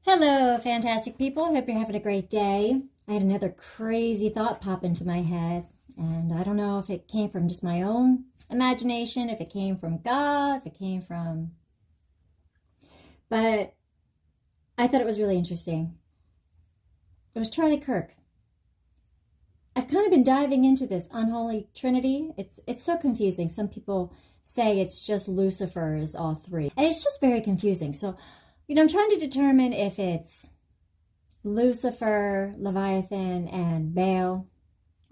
Hello, fantastic people. Hope you're having a great day. I had another crazy thought pop into my head, and I don't know if it came from just my own imagination, if it came from God, if it came from... But I thought it was really interesting. It was Charlie Kirk. I've kind of been diving into this unholy trinity. It's so confusing. Some people say it's just Lucifer's all three. And it's just very confusing. So, I'm trying to determine if it's Lucifer, Leviathan, and Baal,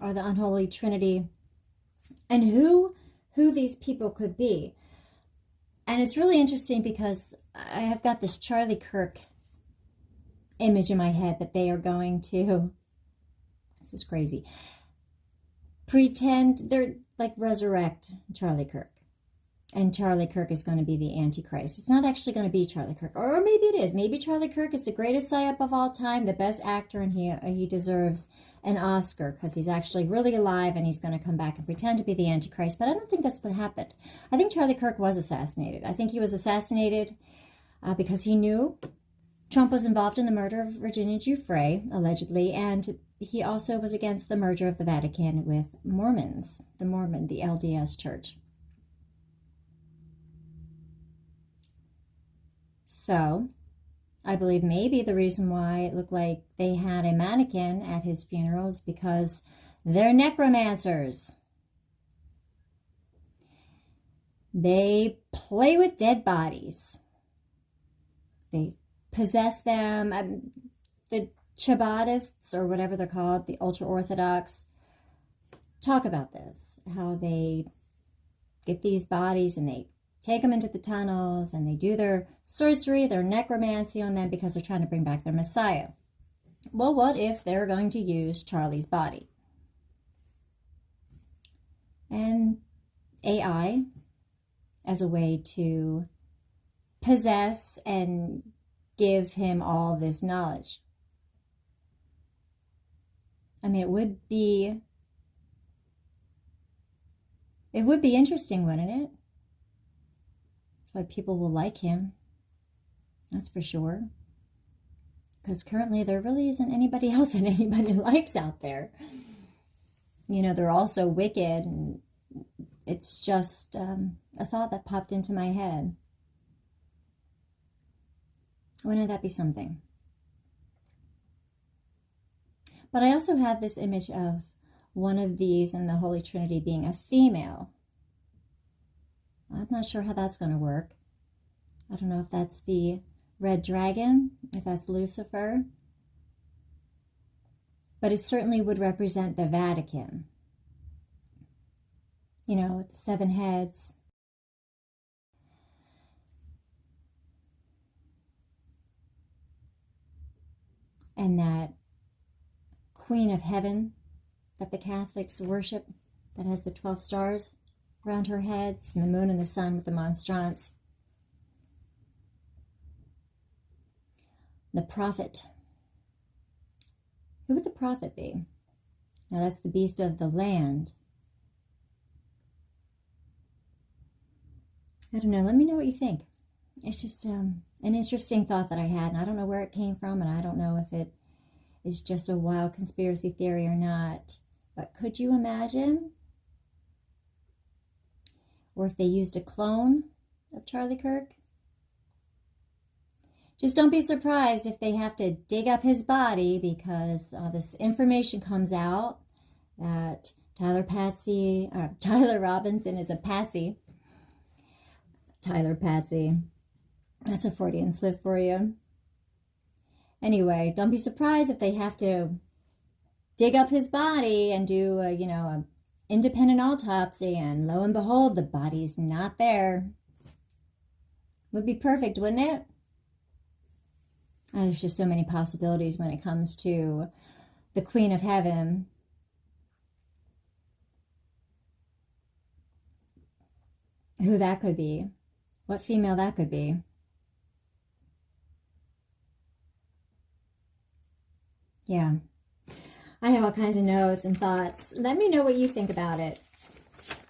or the unholy trinity, and who these people could be. And it's really interesting because I have got this Charlie Kirk image in my head that they are going to, this is crazy, pretend they're like resurrect Charlie Kirk. And Charlie Kirk is going to be the Antichrist. It's not actually going to be Charlie Kirk. Or maybe it is. Maybe Charlie Kirk is the greatest psyop of all time, the best actor, and he deserves an Oscar because he's actually really alive and he's going to come back and pretend to be the Antichrist. But I don't think that's what happened. I think Charlie Kirk was assassinated. I think he was assassinated because he knew Trump was involved in the murder of Virginia Giuffre, allegedly, and he also was against the merger of the Vatican with Mormons, the LDS Church. So, I believe maybe the reason why it looked like they had a mannequin at his funeral is because they're necromancers. They play with dead bodies. They possess them. The Chabbatists, or whatever they're called, the ultra-Orthodox, talk about this, how they get these bodies and they take them into the tunnels and they do their sorcery, their necromancy on them because they're trying to bring back their Messiah. Well, what if they're going to use Charlie's body? And AI as a way to possess and give him all this knowledge. I mean, it would be interesting, wouldn't it? Why people will like him, that's for sure, because currently there really isn't anybody else that anybody likes out there. They're all so wicked, and it's just a thought that popped into my head. Wouldn't that be something? But I also have this image of one of these in the Holy Trinity being a female. I'm not sure how that's going to work. I don't know if that's the red dragon, if that's Lucifer. But it certainly would represent the Vatican. With the 7 heads. And that Queen of Heaven that the Catholics worship, that has the 12 stars around her heads, and the moon and the sun with the monstrance. The prophet. Who would the prophet be? Now that's the beast of the land. I don't know. Let me know what you think. It's just an interesting thought that I had, and I don't know where it came from, and I don't know if it is just a wild conspiracy theory or not. But could you imagine? Or if they used a clone of Charlie Kirk? Just don't be surprised if they have to dig up his body, because this information comes out that Tyler Robinson is a patsy. Tyler Patsy. That's a Freudian slip for you. Anyway, don't be surprised if they have to dig up his body and do a independent autopsy, and lo and behold, the body's not there. Would be perfect, wouldn't it? There's just so many possibilities when it comes to the Queen of Heaven. Who that could be. What female that could be. Yeah. I have all kinds of notes and thoughts. Let me know what you think about it.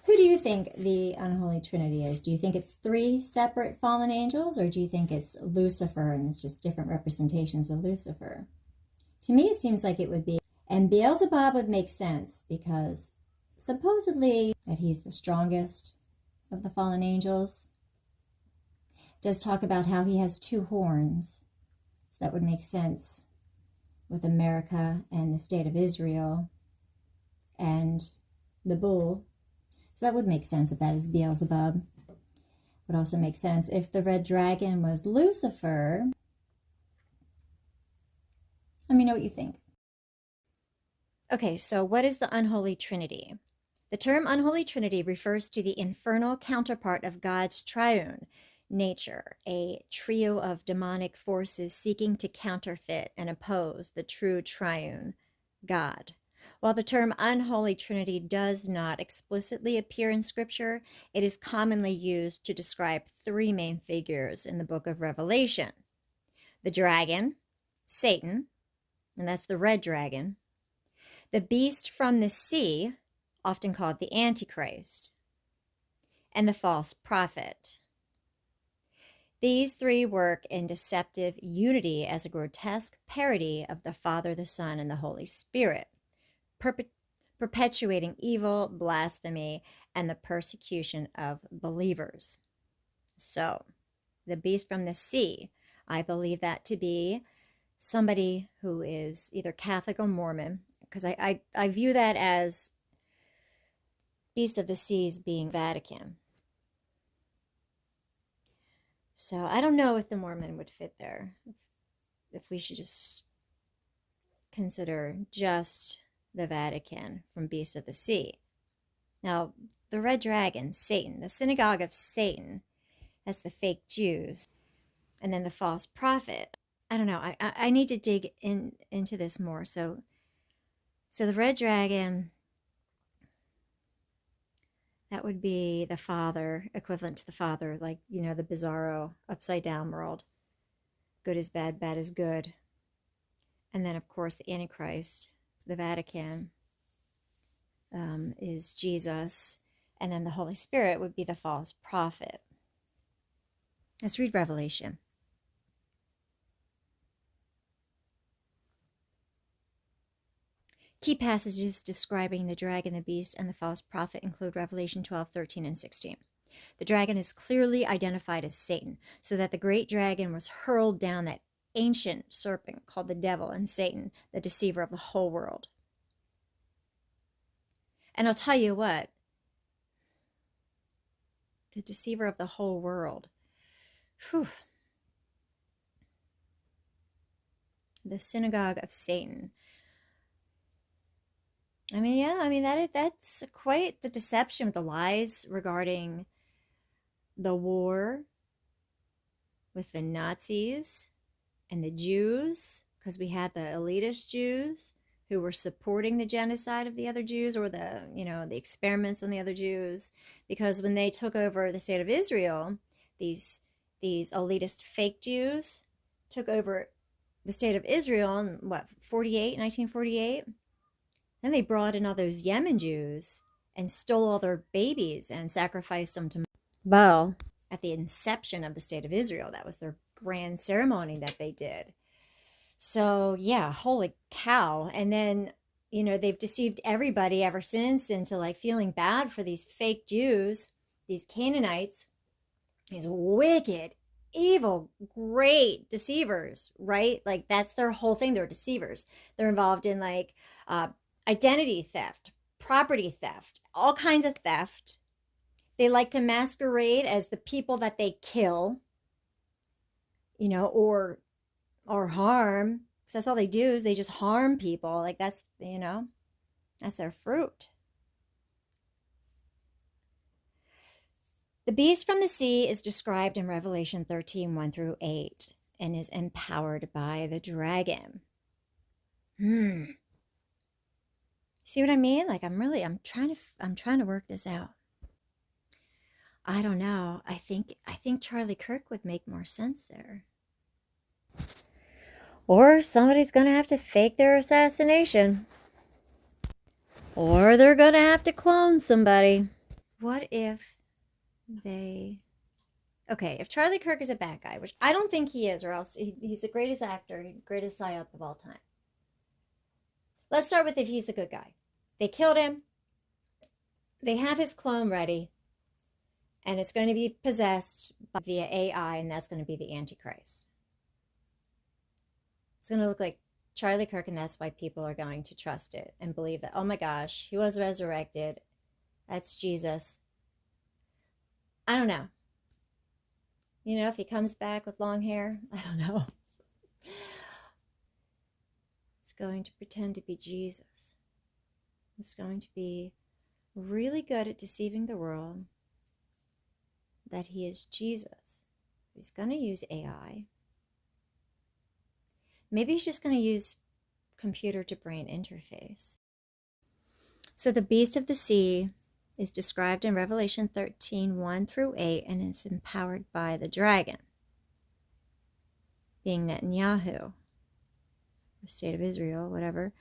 Who do you think the unholy trinity is? Do you think it's three separate fallen angels, or do you think it's Lucifer and it's just different representations of Lucifer? To me, it seems like it would be. And Beelzebub would make sense because supposedly that he's the strongest of the fallen angels. It does talk about how he has two horns. So that would make sense with America and the state of Israel and the bull. So that would make sense if that is Beelzebub. Would also make sense if the red dragon was Lucifer. Let me know what you think. Okay, so what is the unholy trinity? The term unholy trinity refers to the infernal counterpart of God's triune nature, a trio of demonic forces seeking to counterfeit and oppose the true triune God. While the term unholy trinity does not explicitly appear in Scripture, it is commonly used to describe three main figures in the book of Revelation. The dragon, Satan, and that's the red dragon. The beast from the sea, often called the Antichrist, and the false prophet. These three work in deceptive unity as a grotesque parody of the Father, the Son, and the Holy Spirit, perpetuating evil, blasphemy, and the persecution of believers. So, the beast from the sea, I believe that to be somebody who is either Catholic or Mormon, because I view that as beast of the seas being Vatican. So I don't know if the Mormon would fit there, if we should just consider just the Vatican from Beast of the Sea. Now, the red dragon, Satan, the synagogue of Satan, that's the fake Jews, and then the false prophet. I don't know. I need to dig into this more. So the red dragon, that would be the Father, equivalent to the Father, like, you know, the bizarro upside down world. Good is bad, bad is good. And then, of course, the Antichrist, the Vatican, is Jesus. And then the Holy Spirit would be the false prophet. Let's read Revelation. Key passages describing the dragon, the beast, and the false prophet include Revelation 12, 13, and 16. The dragon is clearly identified as Satan, so that the great dragon was hurled down, that ancient serpent called the devil and Satan, the deceiver of the whole world. And I'll tell you what, the deceiver of the whole world. Whew. The synagogue of Satan. I mean, yeah, that's quite the deception with the lies regarding the war with the Nazis and the Jews, because we had the elitist Jews who were supporting the genocide of the other Jews, or the experiments on the other Jews, because when they took over the state of Israel, these elitist fake Jews took over the state of Israel in 1948. Then they brought in all those Yemen Jews and stole all their babies and sacrificed them to Baal at the inception of the state of Israel. That was their grand ceremony that they did. So, yeah, holy cow. And then, they've deceived everybody ever since into like feeling bad for these fake Jews, these Canaanites, these wicked, evil, great deceivers, right? Like that's their whole thing. They're deceivers. They're involved in like identity theft, property theft, all kinds of theft. They like to masquerade as the people that they kill, or harm. So that's all they do, is they just harm people. Like that's their fruit. The beast from the sea is described in Revelation 13, 1 through 8, and is empowered by the dragon. See what I mean? Like I'm trying to work this out. I don't know. I think Charlie Kirk would make more sense there. Or somebody's going to have to fake their assassination. Or they're going to have to clone somebody. what if they... Okay, if Charlie Kirk is a bad guy, which I don't think he is, or else he's the greatest actor, greatest psyop of all time. Let's start with if he's a good guy. They killed him. They have his clone ready. And it's going to be possessed via AI, and that's going to be the Antichrist. It's going to look like Charlie Kirk, and that's why people are going to trust it and believe that, oh my gosh, he was resurrected. That's Jesus. I don't know. You know, if he comes back with long hair, I don't know. It's going to pretend to be Jesus. It's going to be really good at deceiving the world that he is Jesus. He's going to use AI. Maybe he's just going to use computer to brain interface. So the beast of the sea is described in Revelation 13, 1 through 8, and is empowered by the dragon, being Netanyahu, or state of Israel, whatever.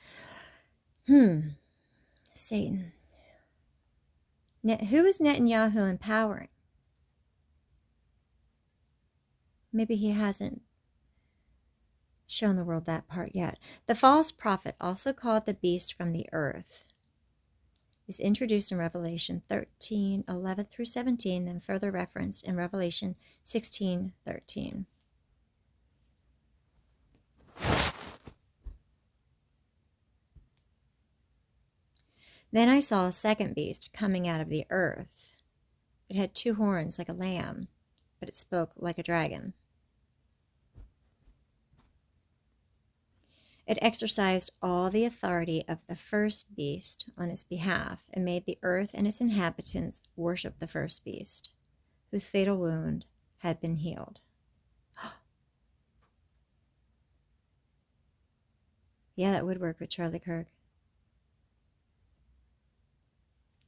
Satan. Who is Netanyahu empowering? Maybe he hasn't shown the world that part yet. The false prophet, also called the beast from the earth, is introduced in Revelation 13, 11 through 17, then further referenced in Revelation 16, 13. Then I saw a second beast coming out of the earth. It had 2 horns like a lamb, but it spoke like a dragon. It exercised all the authority of the first beast on its behalf and made the earth and its inhabitants worship the first beast, whose fatal wound had been healed. Yeah, that would work with Charlie Kirk.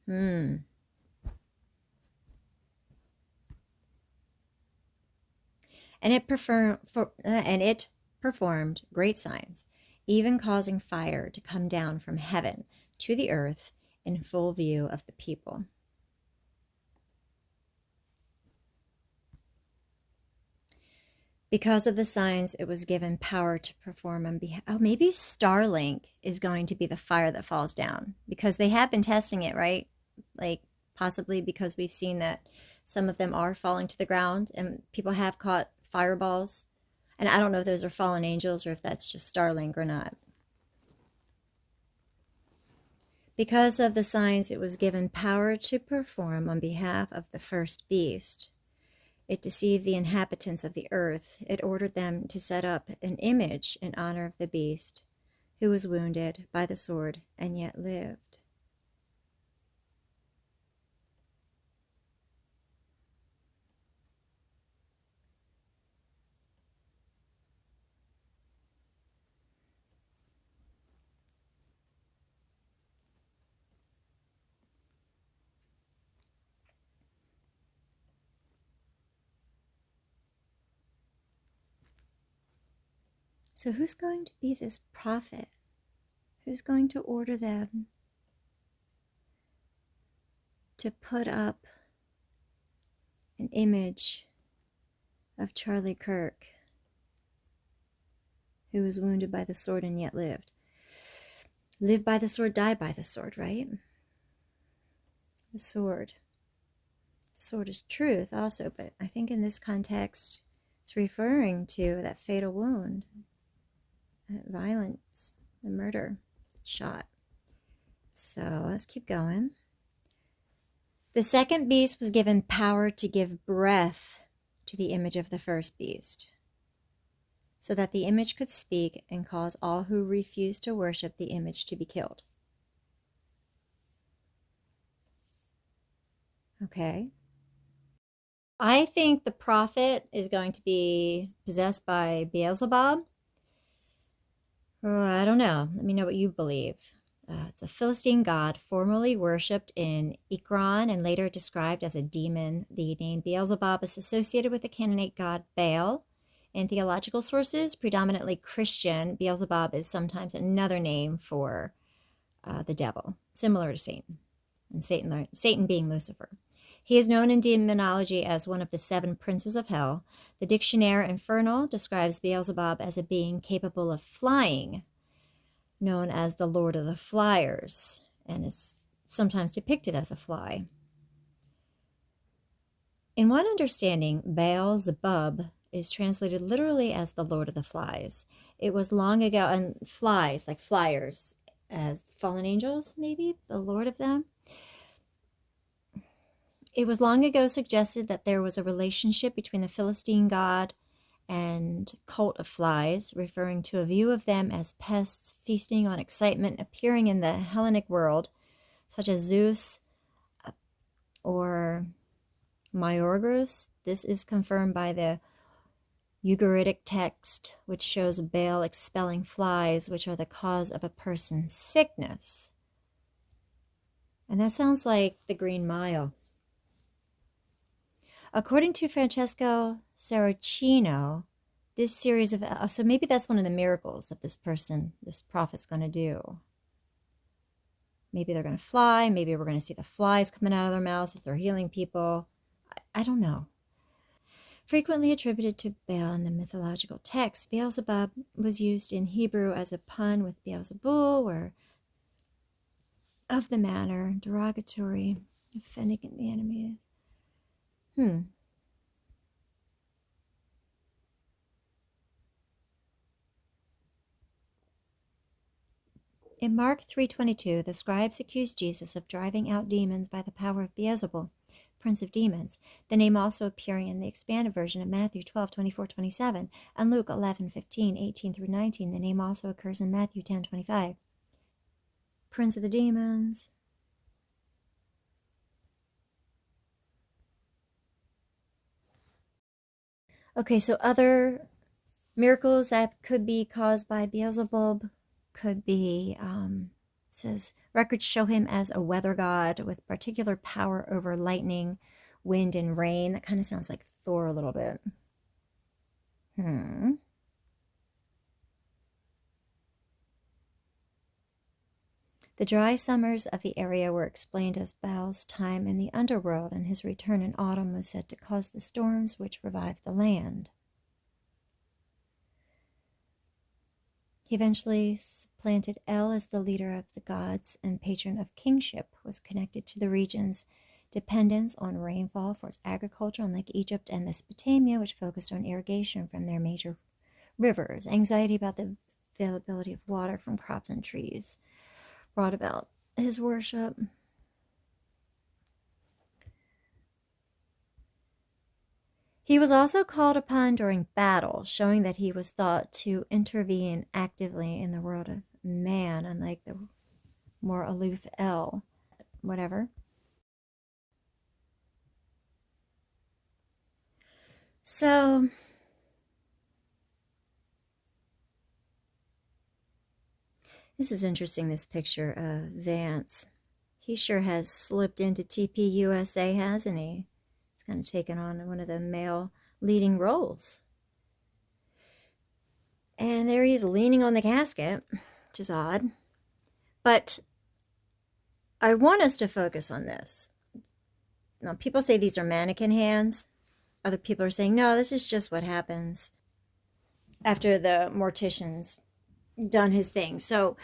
And it performed great signs, even causing fire to come down from heaven to the earth in full view of the people. Because of the signs, it was given power to perform on behalf... Oh, maybe Starlink is going to be the fire that falls down, because they have been testing it, right? Like, possibly because we've seen that some of them are falling to the ground, and people have caught fireballs. And I don't know if those are fallen angels or if that's just Starlink or not. Because of the signs, it was given power to perform on behalf of the first beast. It deceived the inhabitants of the earth. It ordered them to set up an image in honor of the beast, who was wounded by the sword and yet lived. So who's going to be this prophet? Who's going to order them to put up an image of Charlie Kirk, who was wounded by the sword and yet lived? Live by the sword, die by the sword, right? The sword. The sword is truth also, but I think in this context, it's referring to that fatal wound, that violence, the murder, shot. So let's keep going. The second beast was given power to give breath to the image of the first beast, so that the image could speak and cause all who refused to worship the image to be killed. Okay. I think the prophet is going to be possessed by Beelzebub. I don't know. Let me know what you believe. It's a Philistine god formerly worshipped in Ekron and later described as a demon. The name Beelzebub is associated with the Canaanite god Baal. In theological sources, predominantly Christian, Beelzebub is sometimes another name for the devil, similar to Satan, and Satan being Lucifer. He is known in demonology as one of the 7 princes of hell. The Dictionnaire Infernal describes Beelzebub as a being capable of flying, known as the Lord of the Flyers, and is sometimes depicted as a fly. In one understanding, Beelzebub is translated literally as the Lord of the Flies. It was long ago, and flies, like flyers, as fallen angels, maybe, the Lord of them. It was long ago suggested that there was a relationship between the Philistine god and cult of flies, referring to a view of them as pests feasting on excitement appearing in the Hellenic world, such as Zeus or Mayorgus. This is confirmed by the Ugaritic text, which shows Baal expelling flies, which are the cause of a person's sickness. And that sounds like the Green Mile. According to Francesco Saracino, this series of... So maybe that's one of the miracles that this prophet's going to do. Maybe they're going to fly. Maybe we're going to see the flies coming out of their mouths if they're healing people. I don't know. Frequently attributed to Baal in the mythological text, Beelzebub was used in Hebrew as a pun with Beelzebul, or of the manner, derogatory, offending the enemy. In Mark 3:22, the scribes accused Jesus of driving out demons by the power of Beelzebul, prince of demons, the name also appearing in the expanded version of Matthew 12:24-27, and Luke 11:15, 18-19. The name also occurs in Matthew 10:25. Prince of the demons. Okay, so other miracles that could be caused by Beelzebub could be, it says, records show him as a weather god with particular power over lightning, wind, and rain. That kind of sounds like Thor a little bit. The dry summers of the area were explained as Baal's time in the underworld, and his return in autumn was said to cause the storms which revived the land. He eventually supplanted El as the leader of the gods and patron of kingship, was connected to the region's dependence on rainfall for its agriculture, unlike Egypt and Mesopotamia, which focused on irrigation from their major rivers. Anxiety about the availability of water from crops and trees brought about his worship. He was also called upon during battle, showing that he was thought to intervene actively in the world of man, unlike the more aloof El. Whatever. So, this is interesting, this picture of Vance. He sure has slipped into TPUSA, hasn't he? He's kind of taken on one of the male leading roles. And there he is leaning on the casket, which is odd. But I want us to focus on this. Now, people say these are mannequin hands. Other people are saying, no, this is just what happens after the mortician's done his thing. So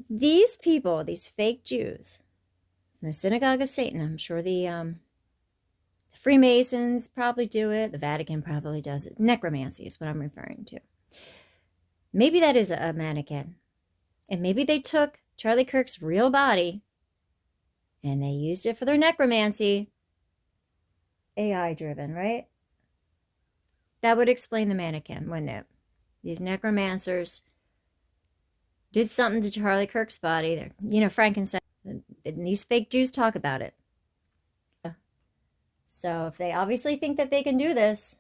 these people, these fake Jews in the synagogue of Satan, I'm sure the Freemasons probably do it. The Vatican probably does it. Necromancy is what I'm referring to. Maybe that is a mannequin. And maybe they took Charlie Kirk's real body and they used it for their necromancy. AI driven, right? That would explain the mannequin, wouldn't it? These necromancers did something to Charlie Kirk's body. They're, you know, Frankenstein. And these fake Jews talk about it. So if they obviously think that they can do this,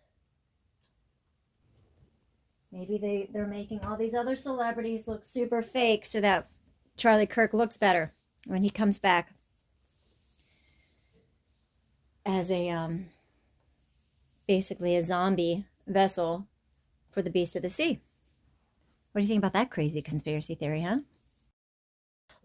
maybe they're making all these other celebrities look super fake so that Charlie Kirk looks better when he comes back as a basically a zombie vessel for the beast of the sea. What do you think about that crazy conspiracy theory, huh?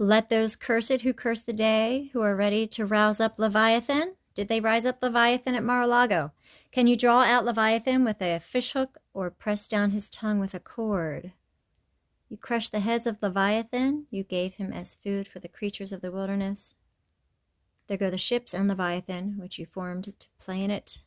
Let those cursed who curse the day, who are ready to rouse up Leviathan. Did they rise up Leviathan at Mar-a-Lago? Can you draw out Leviathan with a fishhook or press down his tongue with a cord? You crushed the heads of Leviathan. You gave him as food for the creatures of the wilderness. There go the ships and Leviathan, which you formed to play in it.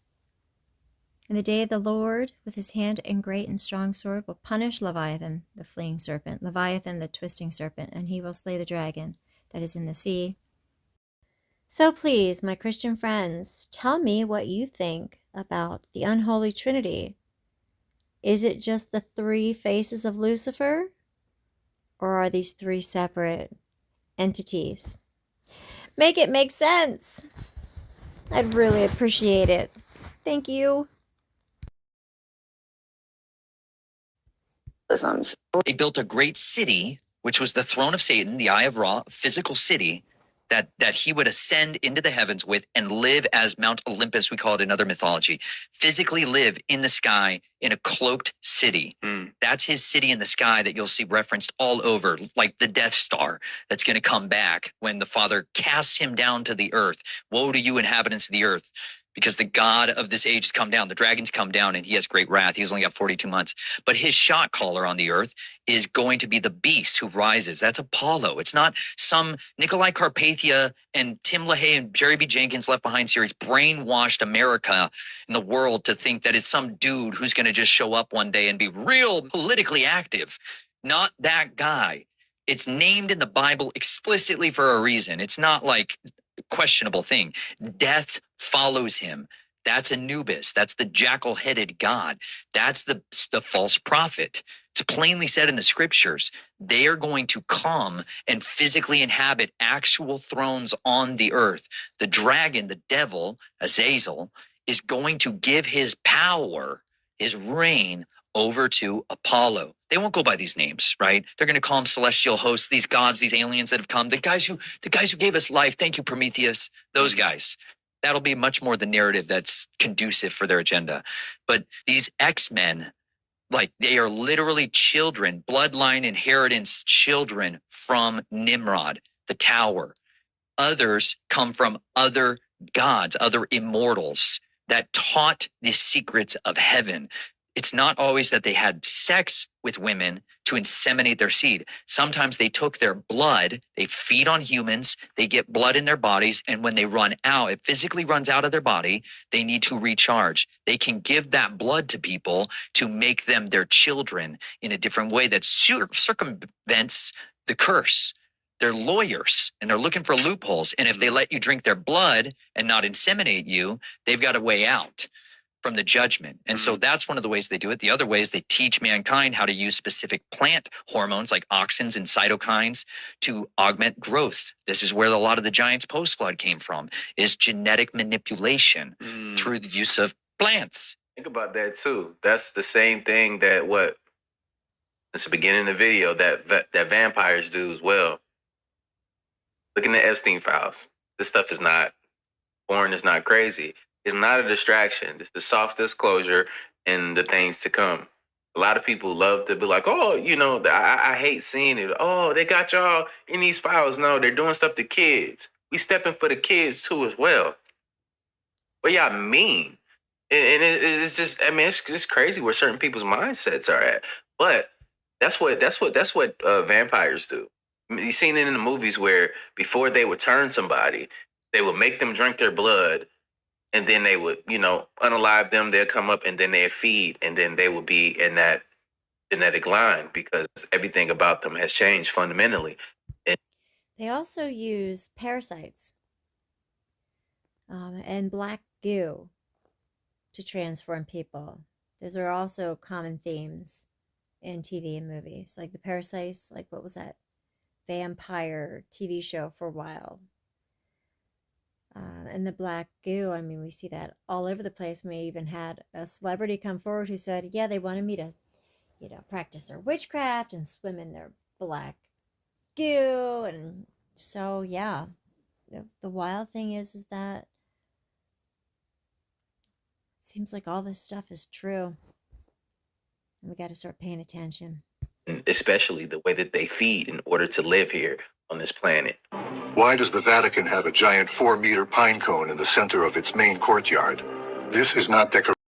In the day of the Lord, with his hand and great and strong sword, will punish Leviathan, the fleeing serpent, Leviathan, the twisting serpent, and he will slay the dragon that is in the sea. So please, my Christian friends, tell me what you think about the unholy Trinity. Is it just the three faces of Lucifer? Or are these three separate entities? Make it make sense. I'd really appreciate it. Thank you. They built a great city, which was the throne of Satan, the Eye of Ra, a physical city that he would ascend into the heavens with and live as Mount Olympus, we call it in other mythology, physically live in the sky in a cloaked city. That's his city in the sky that you'll see referenced all over, like the Death Star that's going to come back when the Father casts him down to the earth. Woe to you, inhabitants of the earth, because the God of this age has come down. The dragon's come down and he has great wrath. He's only got 42 months. But his shot caller on the earth is going to be the beast who rises. That's Apollo. It's not some Nikolai Carpathia and Tim LaHaye and Jerry B. Jenkins Left Behind series brainwashed America and the world to think that it's some dude who's going to just show up one day and be real politically active. Not that guy. It's named in the Bible explicitly for a reason. It's not like questionable thing. Death follows him. That's Anubis. That's the jackal-headed god. That's the false prophet. It's plainly said in the scriptures. They are going to come and physically inhabit actual thrones on the earth. The dragon, the devil, Azazel, is going to give his power, his reign, over to Apollo. They won't go by these names, right? They're going to call them celestial hosts, these gods, these aliens that have come, the guys who gave us life. Thank you, Prometheus. Those guys. That'll be much more the narrative that's conducive for their agenda. But these X-Men, like, they are literally children, bloodline inheritance children from Nimrod, the tower. Others come from other gods, other immortals that taught the secrets of heaven. It's not always that they had sex with women to inseminate their seed. Sometimes they took their blood, they feed on humans, they get blood in their bodies, and when they run out, it physically runs out of their body, they need to recharge. They can give that blood to people to make them their children in a different way that circumvents the curse. They're lawyers and they're looking for loopholes. And if they let you drink their blood and not inseminate you, they've got a way out from the judgment. And so that's one of the ways they do it. The other way is they teach mankind how to use specific plant hormones like auxins and cytokines to augment growth. This is where a lot of the giants post-flood came from, is genetic manipulation through the use of plants. Think about that too. That's the same thing that it's the beginning of the video that vampires do as well. Looking at Epstein files. This stuff is not boring, it's not crazy. It's not a distraction. It's the soft disclosure and the things to come. A lot of people love to be like, oh, I hate seeing it. Oh, they got y'all in these files. No, they're doing stuff to kids. We stepping for the kids too as well. What y'all mean? And it's just, it's just crazy where certain people's mindsets are at. But that's what vampires do. You've seen it in the movies where before they would turn somebody, they would make them drink their blood. And then they would, unalive them. They'll come up and then they'll feed. And then they will be in that genetic line because everything about them has changed fundamentally. They also use parasites and black goo to transform people. Those are also common themes in TV and movies. Like the parasites, like what was that vampire TV show for a while? And the black goo, we see that all over the place. We even had a celebrity come forward who said, yeah, they wanted me to, practice their witchcraft and swim in their black goo. And so, yeah, the wild thing is that it seems like all this stuff is true. And we got to start paying attention. Especially the way that they feed in order to live here on this planet. Why does the Vatican have a giant 4-meter pine cone in the center of its main courtyard? This is not decoration.